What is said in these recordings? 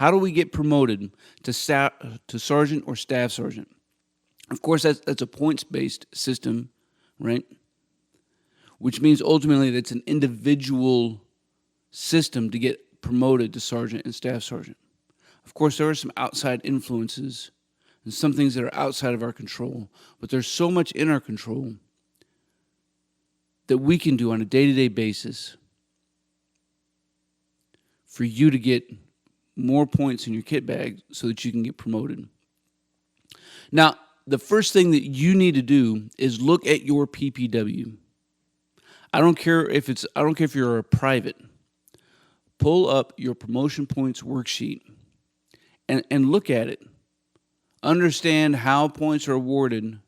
How do we get promoted to sergeant or staff sergeant? Of course, that's a points-based system, right? Which means ultimately that's an individual system to get promoted to sergeant and staff sergeant. Of course, there are some outside influences and some things that are outside of our control, but there's so much in our control that we can do on a day-to-day basis for you to get more points in your kit bag so that you can get promoted. Now, the first thing that you need to do is look at your PPW. I don't care if you're a private. Pull up your promotion points worksheet and look at it. Understand how points are awarded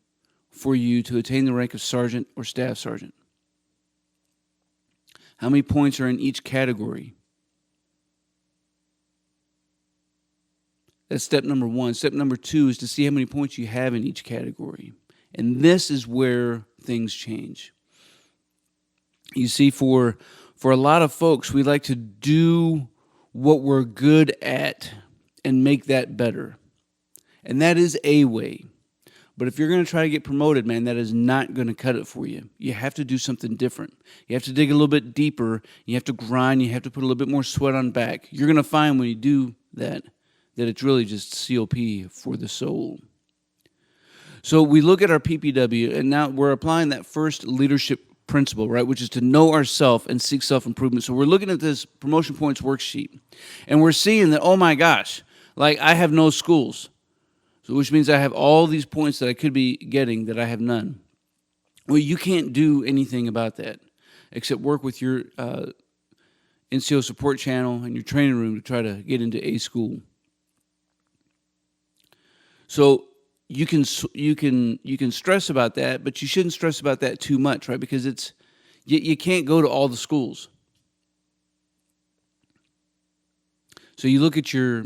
for you to attain the rank of sergeant or staff sergeant. How many points are in each category? That's step number one. Step number two is to see how many points you have in each category. And this is where things change. You see, for a lot of folks, we like to do what we're good at and make that better. And that is a way. But if you're going to try to get promoted, man, that is not going to cut it for you. You have to do something different. You have to dig a little bit deeper. You have to grind. You have to put a little bit more sweat on back. You're going to find when you do that it's really just COP for the soul. So we look at our PPW, and now we're applying that first leadership principle, right, which is to know ourselves and seek self-improvement. So we're looking at this promotion points worksheet, and we're seeing that, oh my gosh, like I have no schools, so which means I have all these points that I could be getting that I have none. Well, you can't do anything about that except work with your NCO support channel and your training room to try to get into a school. So you can stress about that, but you shouldn't stress about that too much, right? Because you can't go to all the schools. So you look at your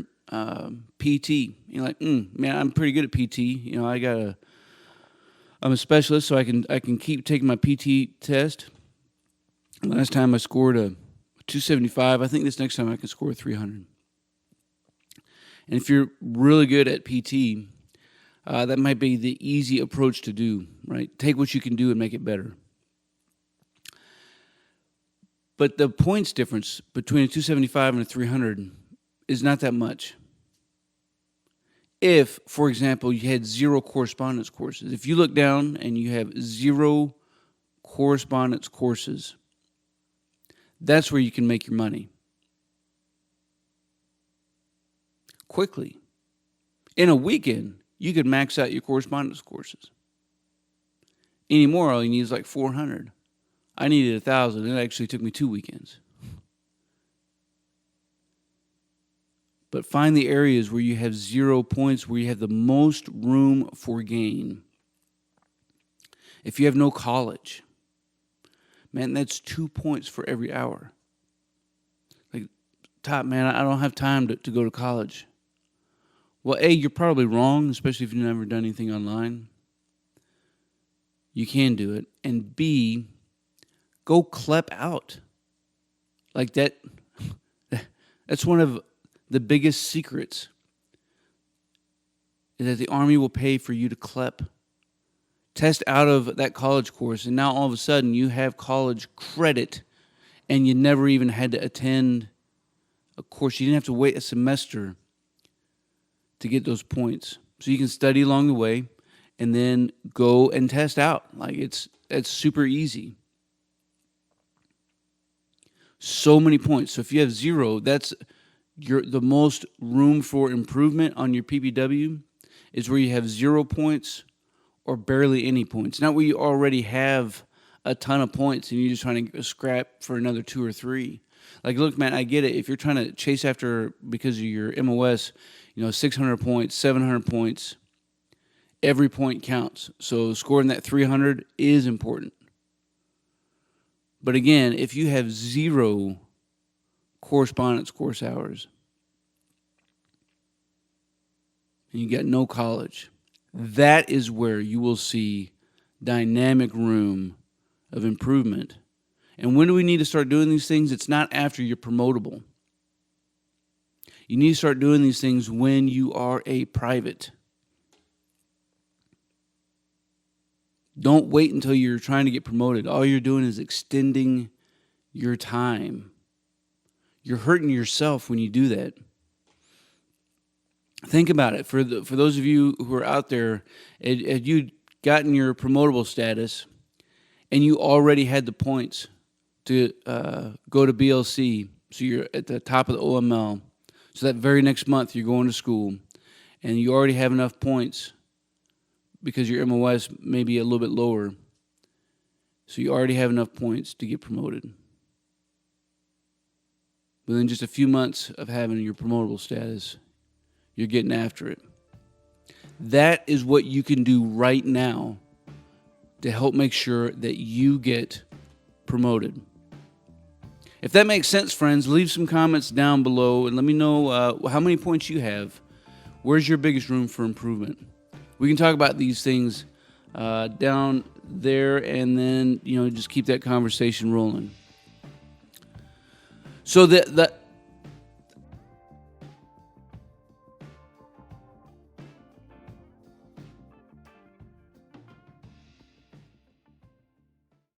PT. You're like, man, I'm pretty good at PT. You know, I'm a specialist, so I can keep taking my PT test. Last time I scored a 275. I think this next time I can score a 300. And if you're really good at PT, that might be the easy approach to do, right? Take what you can do and make it better. But the points difference between a 275 and a 300 is not that much. If, for example, you had 0 correspondence courses, if you look down and you have 0 correspondence courses, that's where you can make your money quickly. In a weekend, you could max out your correspondence courses. Anymore, all you need is like 400. I needed 1,000. It actually took me 2 weekends. But find the areas where you have 0 points, where you have the most room for gain. If you have no college, man, that's 2 points for every hour. Like, top, man, I don't have time to go to college. Well, A, you're probably wrong, especially if you've never done anything online. You can do it. And B, go CLEP out. Like that's one of the biggest secrets, is that the Army will pay for you to CLEP. Test out of that college course, and now all of a sudden you have college credit, and you never even had to attend a course. You didn't have to wait a semester to get those points. So you can study along the way and then go and test out. Like it's super easy. So many points. So if you have 0, that's the most room for improvement on your PPW is where you have 0 points or barely any points. Not where you already have a ton of points and you're just trying to scrap for another 2 or 3. Like, look, man, I get it. If you're trying to chase after, because of your MOS, 600 points, 700 points, every point counts. So scoring that 300 is important. But again, if you have 0 correspondence course hours and you got no college, that is where you will see dynamic room of improvement. And when do we need to start doing these things? It's not after you're promotable. You need to start doing these things when you are a private. Don't wait until you're trying to get promoted. All you're doing is extending your time. You're hurting yourself when you do that. Think about it. For those of you who are out there, had you gotten your promotable status and you already had the points to go to BLC, so you're at the top of the OML, so that very next month you're going to school and you already have enough points because your MOS may be a little bit lower, so you already have enough points to get promoted. Within just a few months of having your promotable status, you're getting after it. That is what you can do right now to help make sure that you get promoted. If that makes sense, friends, leave some comments down below and let me know how many points you have. Where's your biggest room for improvement? We can talk about these things down there, and then just keep that conversation rolling. So